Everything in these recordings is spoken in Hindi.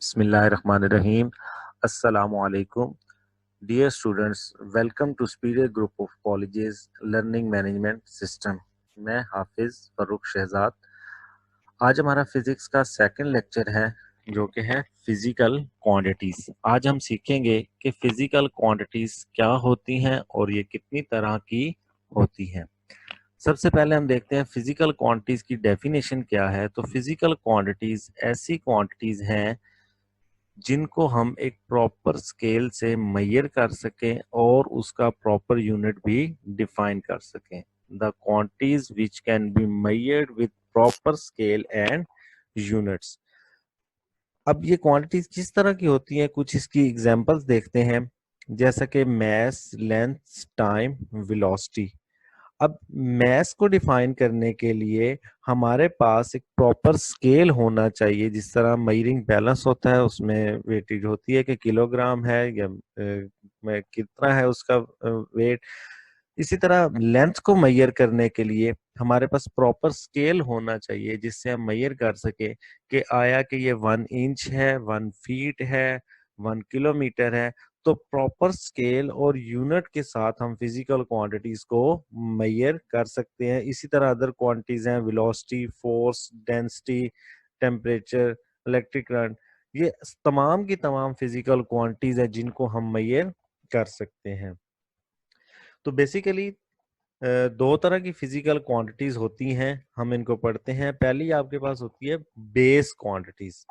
Bismillahirrahmanirrahim. Assalamu alaikum. Dear students, welcome to Superior Group of Colleges Learning Management System. मैं हाफिज फरूक शहजाद। आज हमारा फिजिक्स का सेकंड लेक्चर है जो कि है फिजिकल क्वांटिटीज। आज हम सीखेंगे कि फिजिकल क्वांटिटीज क्या होती हैं और ये कितनी तरह की होती हैं। सबसे पहले हम देखते हैं फिजिकल क्वांटिटीज की डेफिनेशन क्या है। तो फिजिकल क्वांटिटीज ऐसी क्वांटिटीज हैं जिनको हम एक प्रॉपर स्केल से मेजर कर सकें और उसका प्रॉपर यूनिट भी डिफाइन कर सकें। The quantities which can be measured with proper scale and units. अब ये क्वांटिटीज किस तरह की होती हैं, कुछ इसकी एग्जांपल्स देखते हैं, जैसा कि मास, लेंथ, टाइम, वेलोसिटी। अब मैस को डिफाइन करने के लिए हमारे पास एक प्रॉपर स्केल होना चाहिए। जिस तरह मेजरिंग बैलेंस होता है उसमें वेटेज होती है कि किलोग्राम है या में कितना है उसका वेट। इसी तरह लेंथ को मेजर करने के लिए हमारे पास प्रॉपर स्केल होना चाहिए जिससे हम मेजर कर सके कि आया कि ये 1 इंच है, 1 फीट है, 1 किलोमीटर है। तो प्रॉपर स्केल और यूनिट के साथ हम फिजिकल क्वांटिटीज को मेजर कर सकते हैं। इसी तरह अदर क्वांटिटीज हैं, velocity, force, density, temperature, electric current. ये तमाम की तमाम फिजिकल क्वांटिटीज हैं जिनको हम मेजर कर सकते हैं। तो बेसिकली दो तरह की फिजिकल क्वांटिटीज होती हैं, हम इनको पढ़ते हैं। पहली आपके पास होती है बेस क्वांटिटीज।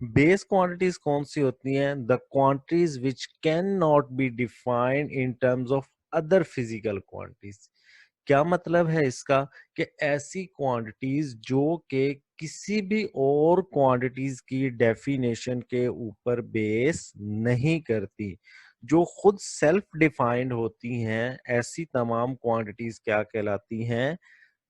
बेस क्वांटिटीज कौन सी होती हैं? The quantities which can not be defined in terms of other physical quantities. क्या मतलब है इसका? कि ऐसी क्वांटिटीज जो कि किसी भी और क्वांटिटीज की डेफिनेशन के ऊपर बेस नहीं करती, जो खुद सेल्फ डिफाइंड होती हैं, ऐसी तमाम क्वांटिटीज क्या कहलाती हैं?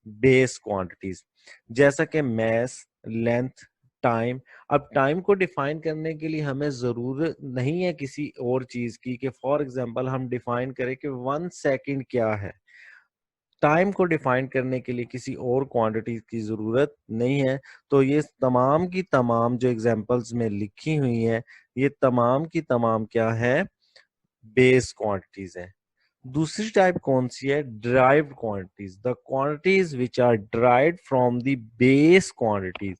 Base quantities. जैसा कि मास, लेंथ, टाइम। अब टाइम को डिफाइन करने के लिए हमें जरूरत नहीं है किसी और चीज की, कि फॉर एग्जांपल हम डिफाइन करें कि 1 सेकंड क्या है। टाइम को डिफाइन करने के लिए किसी और क्वांटिटी की जरूरत नहीं है। तो ये तमाम की तमाम जो एग्जांपल्स में लिखी हुई हैं, ये तमाम की तमाम क्या है? बेस क्वांटिटीज है। दूसरी टाइप कौन सी है? Derived quantities. The quantities which are derived from the base quantities.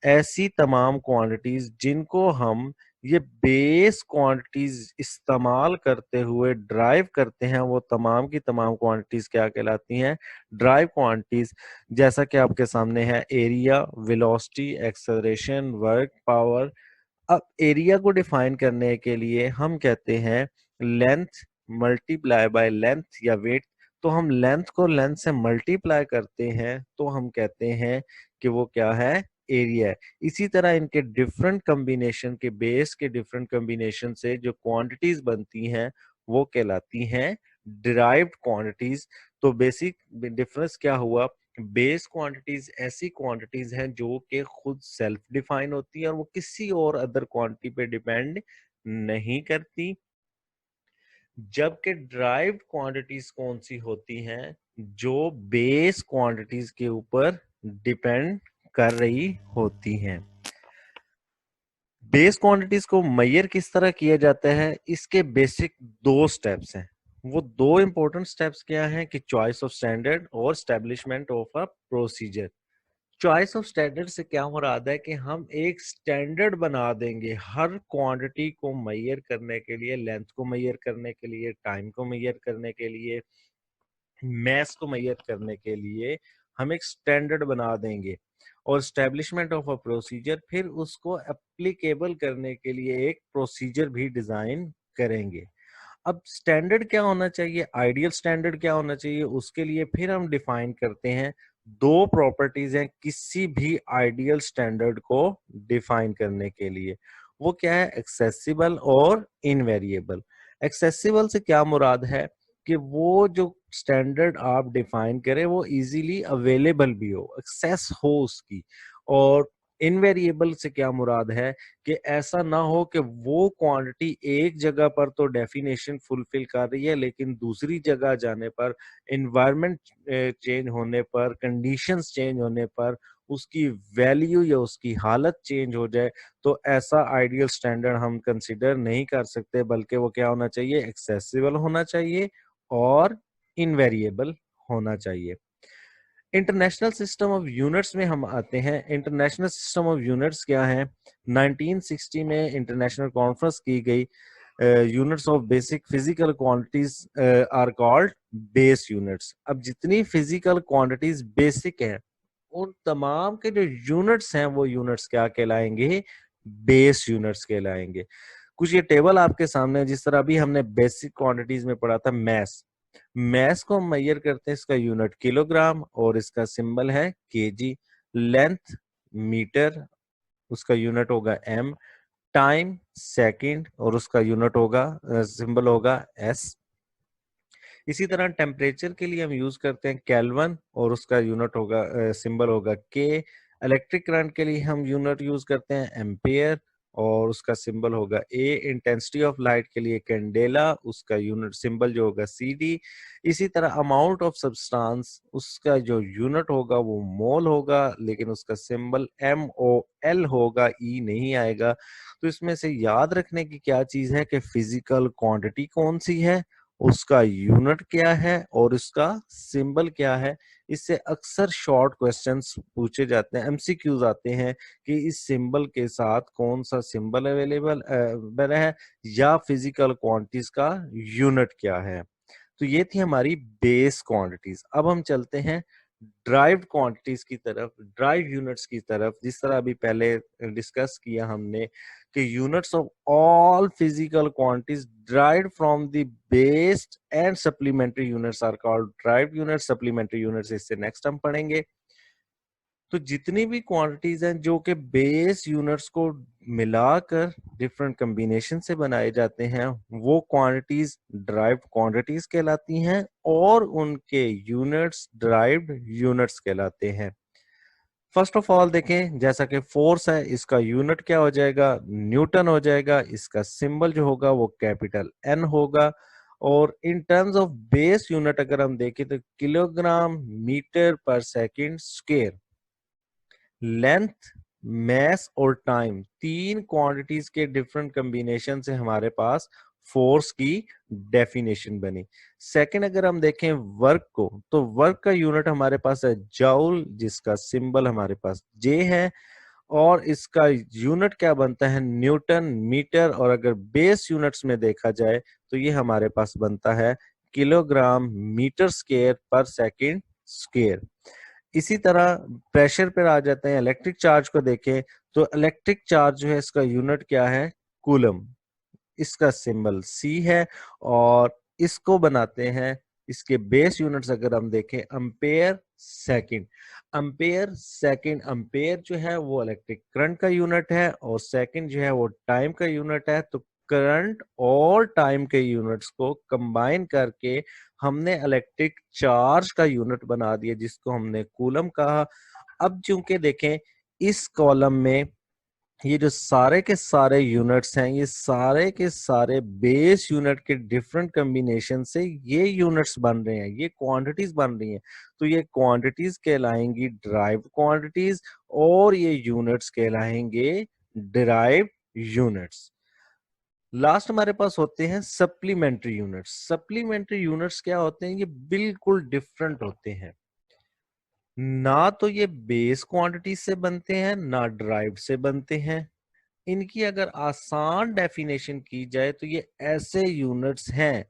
ऐसी तमाम क्वांटिटीज जिनको हम ये बेस क्वांटिटीज इस्तेमाल करते हुए ड्राइव करते हैं, वो तमाम की तमाम क्वांटिटीज क्या कहलाती हैं? Drive quantities. जैसा कि आपके सामने है area, velocity, acceleration, work, power. अब एरिया को डिफाइन करने के लिए हम कहते हैं लेंथ मल्टीप्लाई बाय लेंथ या वेट। तो हम लेंथ को लेंथ से मल्टीप्लाई करते हैं तो हम कहते हैं कि वो क्या है? एरिया है। इसी तरह इनके डिफरेंट कॉम्बिनेशन के बेस के डिफरेंट कॉम्बिनेशन से जो क्वांटिटीज बनती हैं वो कहलाती हैं डिराइव्ड क्वांटिटीज। तो बेसिक डिफरेंस क्या हुआ? बेस क्वांटिटीज ऐसी क्वांटिटीज हैं जो कि खुद सेल्फ डिफाइन होती हैं और वो किसी और अदर क्वांटिटी पे डिपेंड नहीं करती। जबकि ड्राइव्ड क्वांटिटीज कौन सी होती हैं? जो बेस क्वांटिटीज के ऊपर डिपेंड कर रही होती हैं। बेस क्वांटिटीज को मेजर किस तरह किया जाता है? इसके बेसिक 2 स्टेप्स हैं। वो 2 इंपॉर्टेंट स्टेप्स क्या हैं? कि चॉइस ऑफ स्टैंडर्ड और establishment of a procedure. Choice of standard से क्या मुराद है? कि हम एक स्टैंडर्ड बना देंगे हर क्वांटिटी को मेजर करने के लिए, लेंथ को मेजर करने के लिए, टाइम को मेजर करने के लिए, मैस को मेजर करने के लिए हम एक स्टैंडर्ड बना देंगे। और स्टैब्लिशमेंट ऑफ अ प्रोसीजर, फिर उसको एप्लीकेबल करने के लिए एक प्रोसीजर भी डिजाइन करेंगे। अब स्टैंडर्ड क्या होना चाहिए, आइडियल स्टैंडर्ड क्या होना चाहिए, उसके लिए फिर हम डिफाइन करते हैं 2 प्रॉपर्टीज हैं किसी भी आइडियल स्टैंडर्ड को डिफाइन करने के लिए। वो क्या है? एक्सेसिबल और इनवेरिएबल। एक्सेसिबल से क्या मुराद है? कि वो जो स्टैंडर्ड आप डिफाइन करें वो इजीली अवेलेबल भी हो, एक्सेस हो उसकी। और इनवेरिएबल से क्या मुराद है? कि ऐसा ना हो कि वो क्वांटिटी एक जगह पर तो डेफिनेशन फुलफिल कर रही है लेकिन दूसरी जगह जाने पर, एनवायरनमेंट चेंज होने पर, कंडीशंस चेंज होने पर उसकी वैल्यू या उसकी हालत चेंज हो जाए, तो ऐसा आइडियल स्टैंडर्ड हम कंसिडर नहीं कर सकते, बल्कि वो क्या होना चाहिए, एक्सेसिबल होना चाहिए और इनवेरिएबल होना चाहिए। इंटरनेशनल सिस्टम ऑफ यूनिट्स में हम आते हैं। इंटरनेशनल सिस्टम ऑफ यूनिट्स क्या है? 1960 में इंटरनेशनल कॉन्फ्रेंस की गई। Units of basic physical quantities are called base units. अब जितनी फिजिकल क्वांटिटीज बेसिक हैं, उन तमाम के जो यूनिट्स हैं वो यूनिट्स क्या कहलाएंगे? बेस यूनिट्स कहलाएंगे। कुछ ये टेबल आपके सामने है, जिस तरह अभी हमने बेसिक क्वांटिटीज में पढ़ा था मैस। मैस को हम मेजर करते हैं, इसका यूनिट किलोग्राम और इसका सिंबल है केजी। लेंथ मीटर, उसका यूनिट होगा एम। टाइम सेकंड और उसका यूनिट होगा, सिंबल होगा एस। इसी तरह टेम्परेचर के लिए हम यूज करते हैं केल्विन और उसका यूनिट होगा, सिंबल होगा के। इलेक्ट्रिक करंट के लिए हम यूनिट यूज करते हैं एम्पियर और उसका सिंबल होगा ए। इंटेंसिटी ऑफ लाइट के लिए कैंडेला, उसका यूनिट सिंबल जो होगा सी डी। इसी तरह अमाउंट ऑफ सब्सटेंस, उसका जो यूनिट होगा वो मोल होगा, लेकिन उसका सिंबल एम ओ एल होगा, ई नहीं आएगा। तो इसमें से याद रखने की क्या चीज है कि फिजिकल क्वांटिटी कौन सी है, उसका यूनिट क्या है और उसका सिंबल क्या है। इससे अक्सर शॉर्ट क्वेश्चंस पूछे जाते हैं, एमसीक्यूज आते हैं कि इस सिंबल के साथ कौन सा सिंबल अवेलेबल है या फिजिकल क्वांटिटीज का यूनिट क्या है। तो ये थी हमारी बेस क्वांटिटीज। अब हम चलते हैं ड्राइव्ड क्वांटिटीज की तरफ, ड्राइव यूनिट्स की तरफ। जिस तरह अभी पहले डिस्कस किया हमने कि units of all physical quantities derived from the based and supplementary units are called derived units, supplementary units इससे नेक्स्ट हम पढ़ेंगे। तो जितनी भी क्वांटिटीज हैं जो कि बेस यूनिट्स को मिलाकर डिफरेंट कॉम्बिनेशन से बनाए जाते हैं, वो क्वांटिटीज ड्राइव्ड क्वांटिटीज कहलाती हैं और उनके यूनिट्स ड्राइव्ड यूनिट्स कहलाते हैं। फर्स्ट ऑफ ऑल देखें, जैसा कि फोर्स है, इसका यूनिट क्या हो जाएगा? न्यूटन हो जाएगा। इसका सिंबल जो होगा वो कैपिटल एन होगा। और इन टर्म्स ऑफ बेस यूनिट अगर हम देखें तो किलोग्राम मीटर पर सेकंड स्क्वायर। लेंथ, मैस और टाइम, तीन क्वांटिटीज के डिफरेंट कॉम्बिनेशन से हमारे पास फोर्स की डेफिनेशन बनी। सेकंड अगर हम देखें वर्क को, तो वर्क का यूनिट हमारे पास है जूल, जिसका सिंबल हमारे पास जे है। और इसका यूनिट क्या बनता है? Newton metre. और अगर बेस यूनिट्स में देखा जाए तो ये हमारे पास बनता है किलोग्राम मीटर स्क्वायर पर सेकंड स्क्वायर। इसी तरह प्रेशर पर आ जाते हैं। इलेक्ट्रिक चार्ज को देखें तो इलेक्ट्रिक चार्ज जो है इसका यूनिट क्या है? कूलम। इसका सिंबल सी है। और इसको बनाते हैं, इसके बेस यूनिट्स अगर हम देखें, ampere second. Ampere second, ampere जो है वो इलेक्ट्रिक करंट का यूनिट है और सेकंड जो है वो टाइम का यूनिट है। तो करंट और टाइम के यूनिट्स को कंबाइन करके हमने इलेक्ट्रिक चार्ज का यूनिट बना दिया, जिसको हमने कूलम कहा। अब चूंकि देखें इस कॉलम में ये जो सारे के सारे यूनिट्स हैं, ये सारे के सारे बेस यूनिट के डिफरेंट कॉम्बिनेशन से ये यूनिट्स बन रहे हैं, ये क्वांटिटीज बन रही हैं। तो ये क्वांटिटीज कहलाएंगी ड्राइव्ड क्वांटिटीज और ये यूनिट्स कहलाएंगे डिराइव्ड यूनिट्स। लास्ट हमारे पास होते हैं सप्लीमेंट्री यूनिट्स। सप्लीमेंट्री यूनिट्स क्या होते हैं? ये बिल्कुल डिफरेंट होते हैं। ना तो ये बेस क्वांटिटी से बनते हैं ना ड्राइव्ड से बनते हैं। इनकी अगर आसान डेफिनेशन की जाए तो ये ऐसे यूनिट्स हैं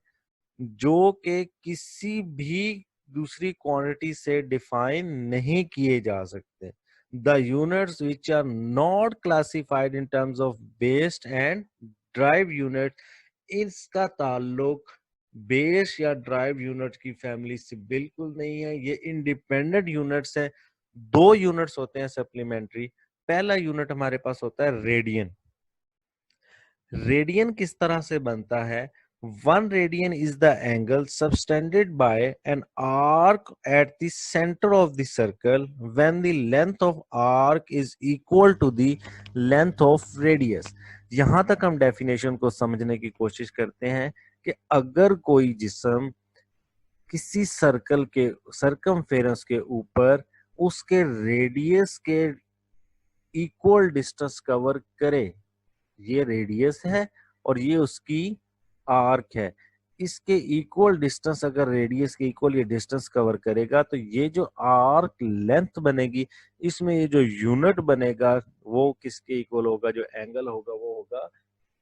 जो कि किसी भी दूसरी क्वांटिटी से डिफाइन नहीं किए जा सकते। The units which are not classified in terms of based and drive unit, इसका ताल्लुक बेस या ड्राइव यूनिट की फैमिली से बिल्कुल नहीं है। ये इंडिपेंडेंट यूनिट्स हैं। दो यूनिट्स होते हैं सप्लीमेंट्री। पहला यूनिट हमारे पास होता है रेडियन। रेडियन किस तरह से बनता है? One radian is the angle subtended by an arc at the centre of the circle when the length of arc is equal to the length of radius. यहां तक हम डेफिनेशन को समझने की कोशिश करते हैं कि अगर कोई जिस्म किसी सर्कल के सरकमफेरेंस के ऊपर उसके रेडियस के इक्वल डिस्टेंस कवर करे। ये रेडियस है और ये उसकी आर्क है, इसके इक्वल डिस्टेंस अगर रेडियस के इक्वल ये डिस्टेंस कवर करेगा तो ये जो आर्क लेंथ बनेगी इसमें ये जो यूनिट बनेगा वो किसके इक्वल होगा, जो एंगल होगा वो होगा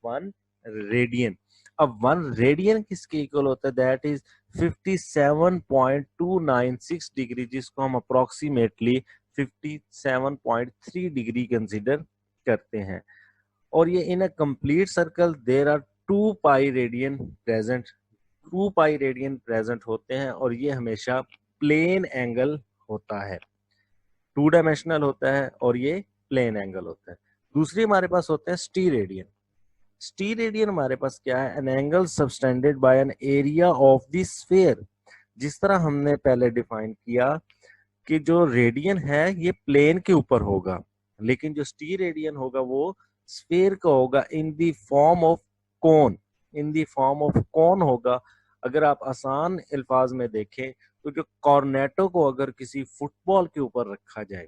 1 रेडियन। अब 1 रेडियन किसके इक्वल होता है, दैट इज 57.296 डिग्री, जिसको हम अप्रोक्सीमेटली 57.3 डिग्री कंसिडर करते हैं। और ये in a complete circle there are 2 pi radian present, 2 pi radian present होते हैं और ये हमेशा प्लेन एंगल होता है, 2 डायमेंशनल होता है और ये प्लेन एंगल होता है। दूसरी हमारे पास होते हैं स्टीरेडियन। स्टीरेडियन हमारे पास क्या है, an angle subtended by an area of the sphere. जिस तरह हमने पहले डिफाइन किया कि जो रेडियन है ये प्लेन के ऊपर होगा, लेकिन जो स्टीरेडियन होगा वो स्फीयर का होगा in the form of cone, in the form of cone होगा। अगर आप आसान अल्फाज में देखें तो जो कॉर्नेटो को अगर किसी फुटबॉल के ऊपर रखा जाए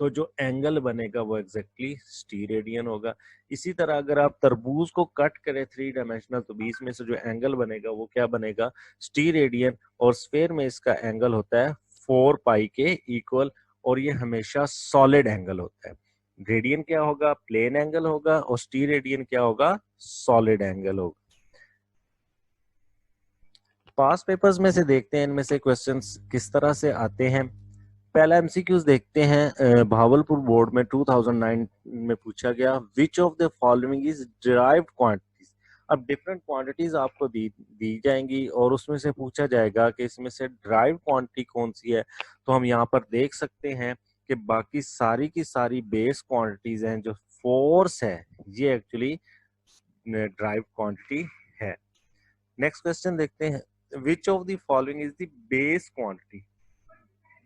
तो जो एंगल बनेगा वो एग्जैक्टली स्टीरेडियन होगा। इसी तरह अगर आप तरबूज को कट करें 3 डायमेंशनल तो बीच में से जो एंगल बनेगा वो क्या बनेगा, स्टीरेडियन। और स्फीयर में इसका एंगल होता है 4 पाई के इक्वल और ये हमेशा सॉलिड एंगल होता है। रेडियन क्या होगा, प्लेन एंगल होगा, और स्टीरेडियन क्या होगा, सॉलिड एंगल होगा। पास्ट पेपर्स में से देखते हैं इनमें से क्वेश्चंस किस तरह से आते हैं। पहला एमसीक्यूज देखते हैं, भावलपुर बोर्ड में 2009 में पूछा गया, which of the following is derived quantities. अब डिफरेंट क्वांटिटीज आपको दी जाएंगी और उसमें से पूछा जाएगा कि इसमें से डिराइव्ड क्वांटिटी कौन सी है। तो हम यहाँ पर देख सकते हैं कि बाकी सारी की सारी बेस क्वांटिटीज हैं, जो फोर्स है ये एक्चुअली डिराइव्ड क्वांटिटी है। नेक्स्ट क्वेश्चन देखते हैं, which of the following is the base quantity.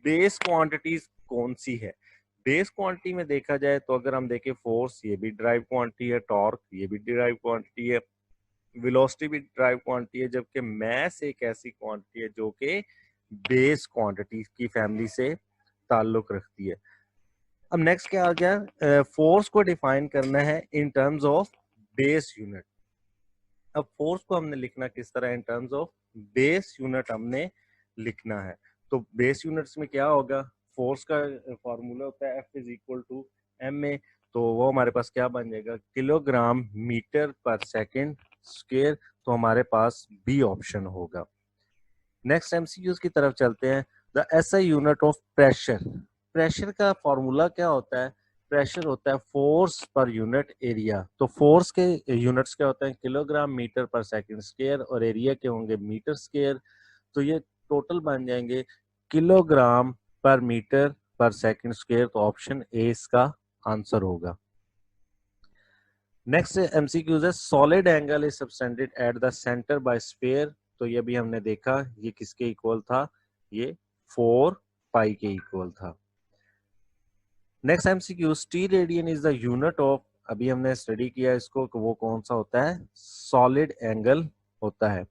Base quantities कौन सी है। बेस क्वांटिटी में देखा जाए तो अगर हम देखें फोर्स ये भी ड्राइव क्वांटिटी है, टॉर्क ये भी ड्राइव क्वांटिटी है, वेलोसिटी भी ड्राइव क्वांटिटी है, जबकि मैस एक ऐसी क्वांटिटी है जो कि बेस क्वांटिटी की फैमिली से ताल्लुक रखती है। अब नेक्स्ट क्या आ गया, फोर्स को डिफाइन करना है इन टर्म्स ऑफ बेस यूनिट। अब फोर्स को हमने लिखना किस तरह, इन टर्म्स ऑफ बेस यूनिट हमने लिखना है। तो बेस यूनिट्स में क्या होगा, फोर्स का फॉर्मूला होता है F is equal to M A, तो वो हमारे पास क्या बन जाएगा, किलोग्राम मीटर पर सेकेंड स्क्वायर। तो हमारे पास बी ऑप्शन होगा। नेक्स्ट एमसीक्यूज की तरफ चलते हैं। The SI unit of pressure. Pressure का फॉर्मूला क्या होता है, प्रेशर होता है फोर्स पर यूनिट एरिया। तो फोर्स के यूनिट्स क्या होते हैं, किलोग्राम मीटर पर सेकंड स्क्वायर, और एरिया के होंगे मीटर स्क्वायर। तो ये टोटल बन जाएंगे किलोग्राम पर मीटर पर सेकंड स्क्वायर। तो ऑप्शन ए इसका आंसर होगा। नेक्स्ट एमसीक्यूज है, solid angle is subtended at the centre by sphere. तो ये भी हमने देखा, ये किसके इक्वल था, ये 4 पाई के इक्वल था। Next MCQ, steradian is the unit of, अभी हमने स्टडी किया इसको कि वो कौन सा होता है, सॉलिड एंगल होता है।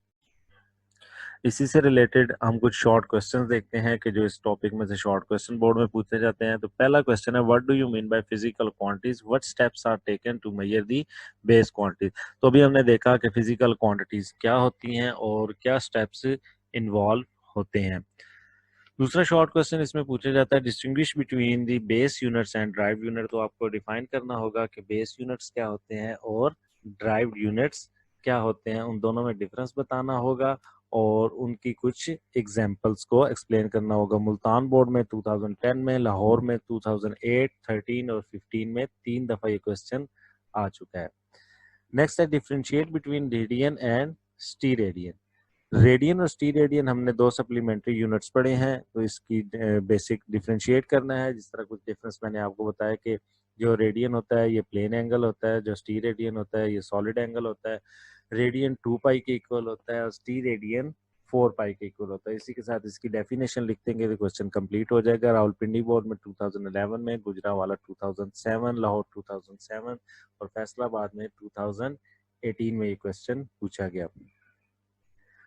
इसी से रिलेटेड हम कुछ शॉर्ट क्वेश्चंस देखते हैं कि जो इस टॉपिक में से शॉर्ट क्वेश्चन बोर्ड में पूछे जाते हैं। तो पहला क्वेश्चन है, what do you mean by physical quantities, what steps are taken to measure the base quantities. तो अभी हमने देखा कि फिजिकल क्वांटिटीज क्या होती हैं और क्या स्टेप्स इन्वॉल्व होते हैं। दूसरा शॉर्ट क्वेश्चन इसमें पूछा जाता है, distinguish between the base units and drive unit. तो आपको डिफाइन करना होगा कि बेस यूनिट्स क्या होते हैं और ड्राइव यूनिट्स क्या होते हैं, उन दोनों में डिफरेंस बताना होगा और उनकी कुछ एग्जांपल्स को एक्सप्लेन करना होगा। मुल्तान बोर्ड में 2010 में, लाहौर में 2008, 13 और 15 में 3 दफा ये क्वेश्चन आ चुका है। नेक्स्ट है, differentiate between radian and steradian. Radian और स्टीरेडियन हमने 2 सप्लीमेंट्री यूनिट्स पढ़े हैं, तो इसकी बेसिक डिफरेंशिएट करना है। जिस तरह कुछ डिफरेंस मैंने आपको बताया कि जो रेडियन होता है ये प्लेन एंगल होता है, जो स्टीरेडियन होता है ये सॉलिड एंगल होता है। रेडियन 2 पाई के इक्वल होता है और स्टीरेडियन 4 पाई के इक्वल होता है। इसी के साथ इसकी डेफिनेशन लिख देंगे तो क्वेश्चन कंप्लीट हो जाएगा। रावलपिंडी बोर्ड में 2011 में, गुजरावाला 2007, लाहौर 2007 और फैसलाबाद में 2018 में ये क्वेश्चन पूछा गया।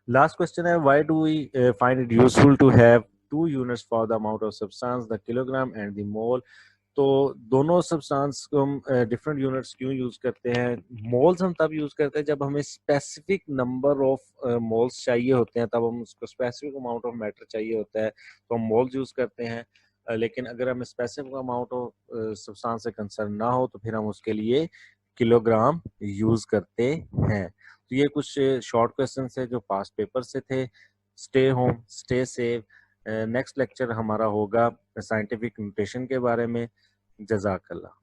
लास्ट क्वेश्चन है, why do we find it useful to have 2 units for the amount of substance, the kilogram and the mole। तो दोनों सब्सटेंस को हम डिफरेंट यूनिट्स क्यों यूज करते हैं? मोल्स हम तब यूज करते हैं जब हमें स्पेसिफिक नंबर ऑफ मोल्स चाहिए होते हैं, तब हम उसको स्पेसिफिक अमाउंट ऑफ मैटर चाहिए होता है तो हम मोल्स यूज करते हैं। लेकिन अगर हमें स्पेसिफिक अमाउंट ऑफ सब्सटेंस से कंसर्न ना हो तो फिर हम उसके लिए किलोग्राम यूज करते हैं। तो ये कुछ शॉर्ट क्वेश्चन है जो पास्ट पेपर से थे। Stay home, stay safe. Next lecture हमारा होगा साइंटिफिक नोटेशन के बारे में। जज़ाकल्लाह।